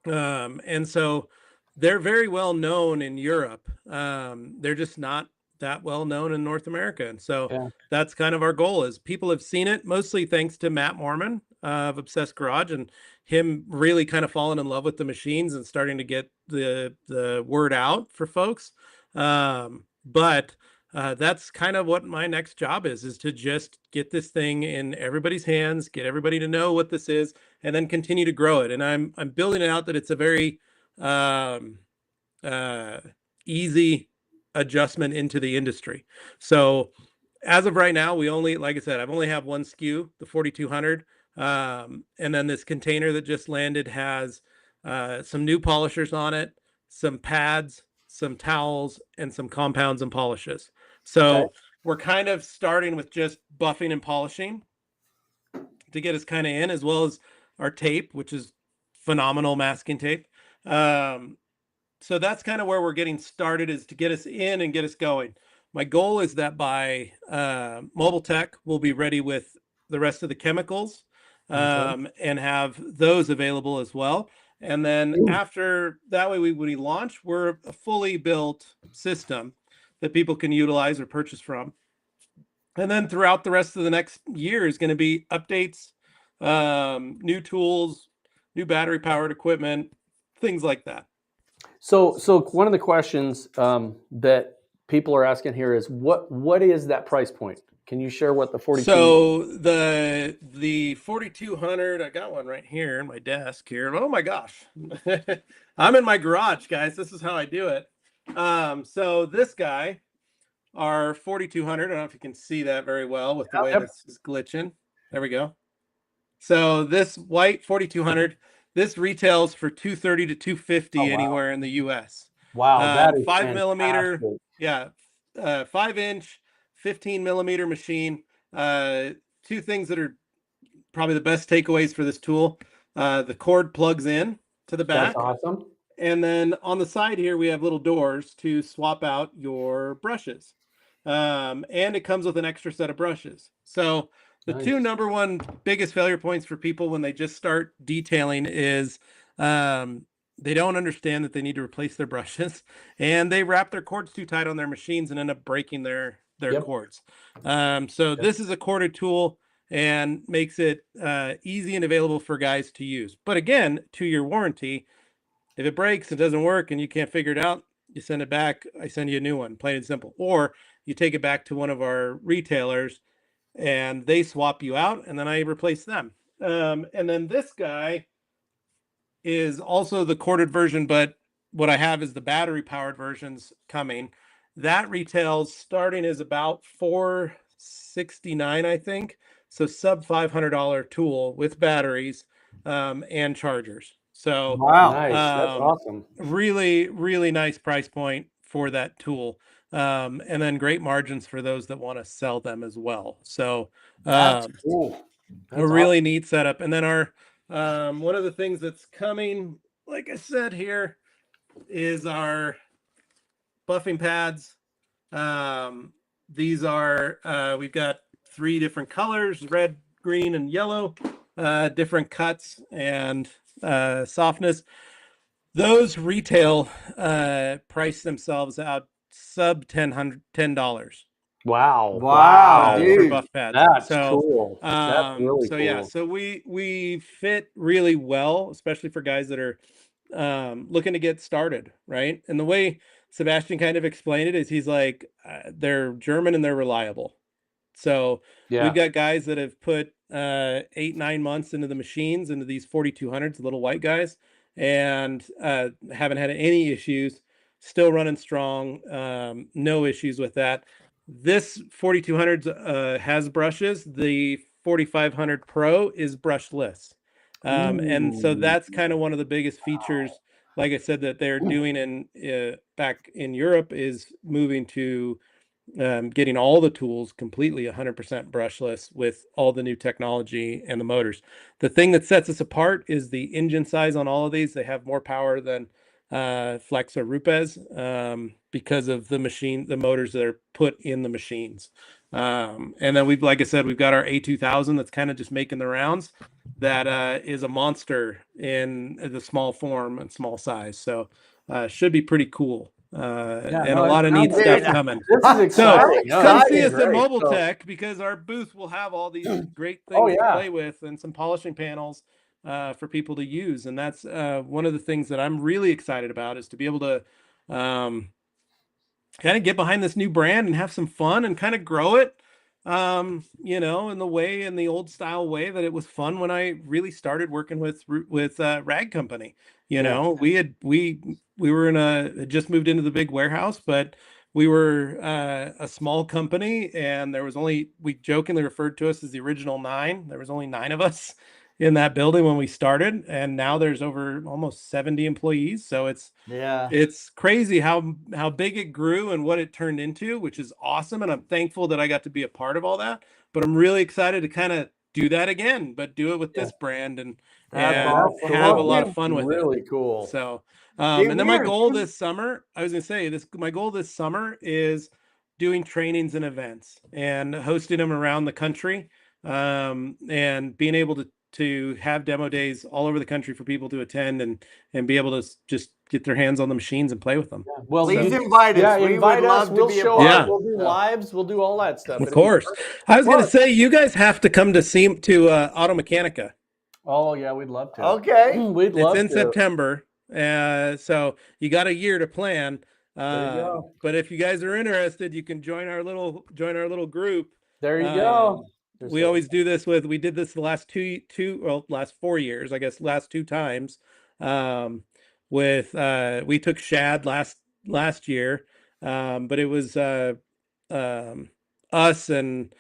And so they're very well known in Europe. They're just not that well known in North America. And so that's kind of our goal is people have seen it mostly thanks to Matt Mormon of Obsessed Garage and him really kind of falling in love with the machines and starting to get the word out for folks. But that's kind of what my next job is to just get this thing in everybody's hands, get everybody to know what this is, and then continue to grow it. And I'm building it out that it's a very easy adjustment into the industry. So as of right now, we only, like I said, I've only have one SKU, the 4200. And then this container that just landed has some new polishers on it, some pads, some towels, and some compounds and polishes. So we're kind of starting with just buffing and polishing to get us kind of in, as well as our tape, which is phenomenal masking tape. So that's kind of where we're getting started, is to get us in and get us going. My goal is that by Mobile Tech, we'll be ready with the rest of the chemicals and have those available as well. And then after that way, when we launch, we're a fully built system that people can utilize or purchase from. And then throughout the rest of the next year is going to be updates, new tools, new battery powered equipment, things like that. So one of the questions that people are asking here is what is that price point? Can you share what the 42? So the 4200, I got one right here in my desk here. Oh my gosh. I'm in my garage, guys. This is how I do it. So this guy, our 4200, I don't know if you can see that very well with the way this is glitching. There we go. So this white 4200, this retails for $230 to $250 anywhere in the US. Wow, that is 5 millimeter, fantastic. 5-inch, 15 millimeter machine. Two things that are probably the best takeaways for this tool. The cord plugs in to the back. That's awesome. And then on the side here, we have little doors to swap out your brushes. And it comes with an extra set of brushes. So the two number one biggest failure points for people when they just start detailing is they don't understand that they need to replace their brushes, and they wrap their cords too tight on their machines and end up breaking their cords. So this is a corded tool and makes it easy and available for guys to use. But again, 2-year warranty. If it breaks, it doesn't work, and you can't figure it out, you send it back. I send you a new one, plain and simple. Or you take it back to one of our retailers, and they swap you out, and then I replace them. And then this guy is also the corded version, but what I have is the battery powered versions coming. That retails starting is about $469, I think. So sub $500 tool with batteries and chargers. So nice. That's awesome. Really, really nice price point for that tool. And then great margins for those that want to sell them as well. So that's cool. That's a really neat setup. And then our one of the things that's coming, like I said here, is our buffing pads. These are we've got 3 different colors: red, green, and yellow, different cuts and softness. Those retail price themselves out sub $10. Wow, For dude. buff pads. That's So, cool. That's really so cool. yeah, so we fit really well, especially for guys that are looking to get started, right? And the way Sebastian kind of explained it is he's like, they're German and they're reliable. So Yeah. we've got guys that have put 8-9 months into the machines, into these 4200s, little white guys, and haven't had any issues. Still running strong. No issues with that. This 4200 has brushes. The 4500 Pro is brushless. And so Ooh. that's kind of one of the biggest features, like I said, that they're doing in back in Europe, is moving to getting all the tools completely 100% brushless with all the new technology and the motors. The thing that sets us apart is the engine size on all of these. They have more power than Flex or Rupes because of the motors that are put in the machines. And then like I said, we've got our A2000 that's kind of just making the rounds. That is a monster in the small form and small size. So should be pretty cool. And a lot of neat stuff coming. This is exciting. Come see us at Mobile Tech, because our booth will have all these great things to play with and some polishing panels for people to use. And that's one of the things that I'm really excited about, is to be able to kind of get behind this new brand and have some fun and kind of grow it, in the old style way that it was fun when I really started working with Rag Company. We were had just moved into the big warehouse, but we were a small company, and we jokingly referred to us as the original 9. There was only 9 of us in that building when we started, and now there's over almost 70 employees. So it's crazy how big it grew and what it turned into, which is awesome. And I'm thankful that I got to be a part of all that, but I'm really excited to kind of do that again, but do it with this brand and have a lot of fun with it. Really cool. So, and then my goal this summer, my goal this summer is doing trainings and events and hosting them around the country, and being able to have demo days all over the country for people to attend and be able to just get their hands on the machines and play with them. Yeah. Well, please invite us. Yeah, we would love we'll to be show up. We'll do lives. We'll do all that stuff. Of course. I was going to say, you guys have to come to Auto Mechanica. Oh yeah, we'd love to. Okay. We'd love to. It's in September. So you got a year to plan. There you go. But if you guys are interested, you can join our little group. There you go. We always do this we did this the last last 4 years, I guess, last 2 times. We took Shad last year. But it was us, and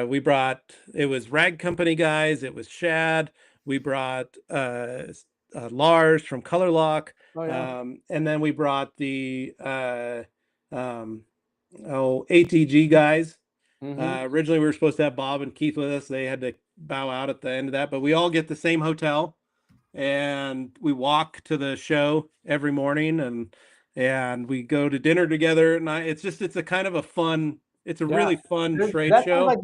we brought, it was Rag Company guys, it was Shad, we brought Lars from Color Lock. And then we brought the ATG guys. Originally we were supposed to have Bob and Keith with us. They had to bow out at the end of that, but we all get the same hotel and we walk to the show every morning, and we go to dinner together at night. It's a kind of a fun, it's a really fun trade show.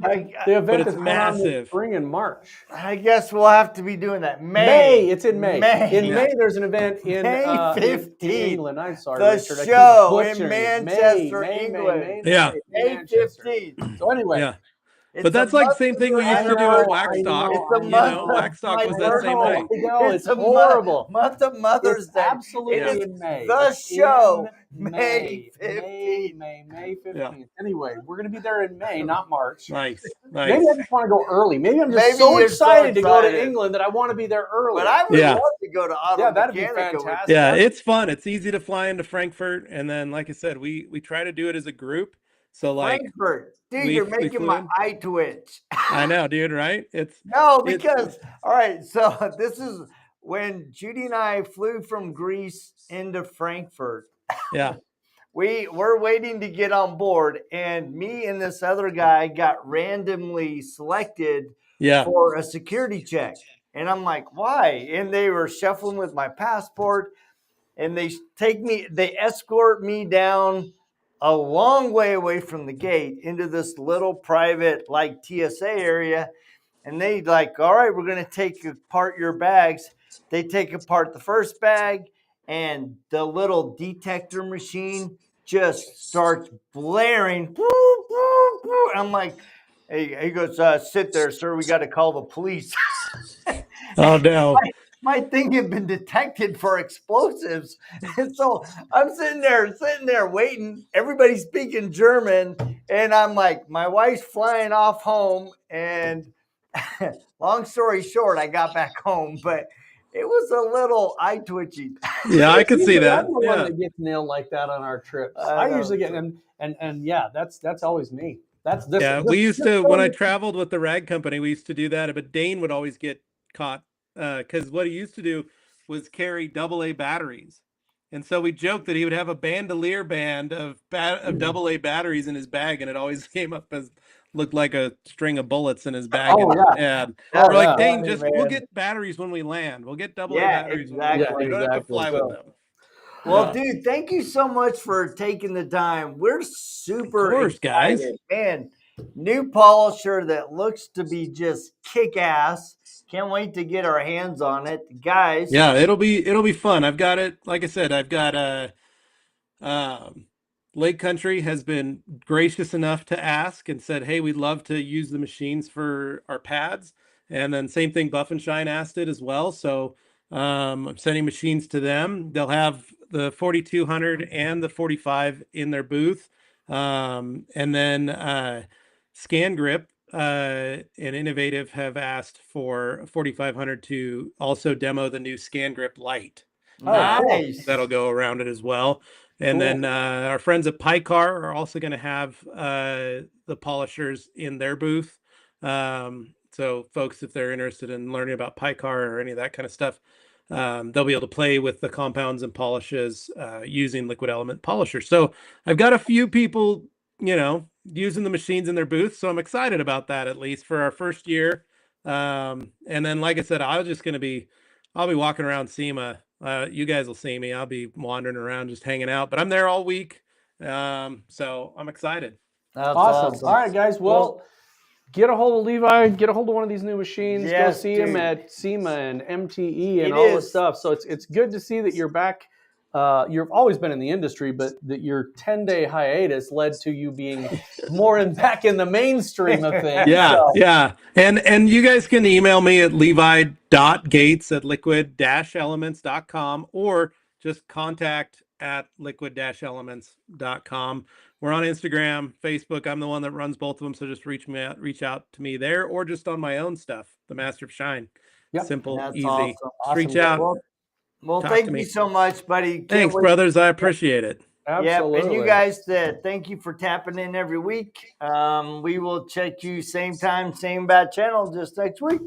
The event is massive. Spring and March. I guess we'll have to be doing that. May. It's in May. In May, there's an event in May 15th. In England. I'm sorry, the Richard. show in Manchester, England. May 15th. So anyway. But that's like the same thing we used to do at Waxstock. Waxstock was that same way. It's horrible. Month of Mother's Day. Absolutely in May. The show, May 15th. May 15th. Yeah. Anyway, we're going to be there in May, not March. Nice. Maybe I just want to go early. Maybe I'm just so excited to go to England that I want to be there early. But I would love to go to Auto that'd be Mechanica. fantastic. Yeah, it's fun. It's easy to fly into Frankfurt, and then, like I said, we try to do it as a group. So like Frankfurt, dude, you're making my eye twitch. I know, dude. Right? Because all right. So this is when Judy and I flew from Greece into Frankfurt. Yeah. We're waiting to get on board, and me and this other guy got randomly selected for a security check. And I'm like, why? And they were shuffling with my passport, and they escort me down a long way away from the gate into this little private like TSA area. And they like, all right, we're going to take apart your bags. They take apart the first bag, and the little detector machine just starts blaring. Boo, boo, boo. I'm like, hey, he goes, sit there, sir. We got to call the police. Oh no. My thing had been detected for explosives. And so I'm sitting there waiting. Everybody's speaking German. And I'm like, my wife's flying off home. And long story short, I got back home, but it was a little eye twitchy. Yeah, I could see that. I'm the Yeah. one that gets nailed like that on our trips. I I know. usually get and yeah, that's always me. That's this. Yeah, we used to, when I traveled with the rag company, we used to do that, but Dane would always get caught because what he used to do was carry AA batteries. And so we joked that he would have a bandolier band of AA batteries in his bag, and it always came up as looked like a string of bullets in his bag. Oh, and Oh, we're like, yeah. Dane, Funny, we'll man. get batteries when we land. We'll get AA Yeah, batteries when we exactly. land. You don't have to Exactly. fly So- with them. Well, dude, thank you so much for taking the time. We're super Of course, guys. excited. Man, new polisher that looks to be just kick-ass. Can't wait to get our hands on it. Guys. Yeah, it'll be fun. I've got it, like I said, I've got Lake Country has been gracious enough to ask and said, hey, we'd love to use the machines for our pads. And then same thing, Buff and Shine asked it as well. So I'm sending machines to them. They'll have the 4200 and the 45 in their booth. And then Scan Grip and Innovative have asked for 4500 to also demo the new Scan Grip Lite. Nice. That'll go around it as well. And Cool. then our friends at Picar are also going to have the polishers in their booth. So folks, if they're interested in learning about Picar or any of that kind of stuff, they'll be able to play with the compounds and polishes using liquid element polishers. So I've got a few people, using the machines in their booth. So I'm excited about that, at least for our first year. And then, like I said, I'll be walking around SEMA. You guys will see me. I'll be wandering around, just hanging out, but I'm there all week. So I'm excited. That's awesome. All right, guys. Well, get a hold of Levi. Get a hold of one of these new machines. Yes, go see him dude. at SEMA and MTE and It all this is. stuff. So it's good to see that you're back. You've always been in the industry, but that your 10-day hiatus led to you being more back in the mainstream of things. Yeah, So- yeah. And you guys can email me at levi.gates@liquid-elements.com or just contact@liquid-elements.com. We're on Instagram, Facebook. I'm the one that runs both of them, so just reach out to me there, or just on my own stuff, the Master of Shine. Yep. Simple, That's easy. awesome. Just reach out. Well, Talk thank to me. you so much, buddy. Can't Thanks, wait- brothers. I appreciate it. Absolutely. Yep, and you guys, thank you for tapping in every week. We will check you same time, same bad channel just next week.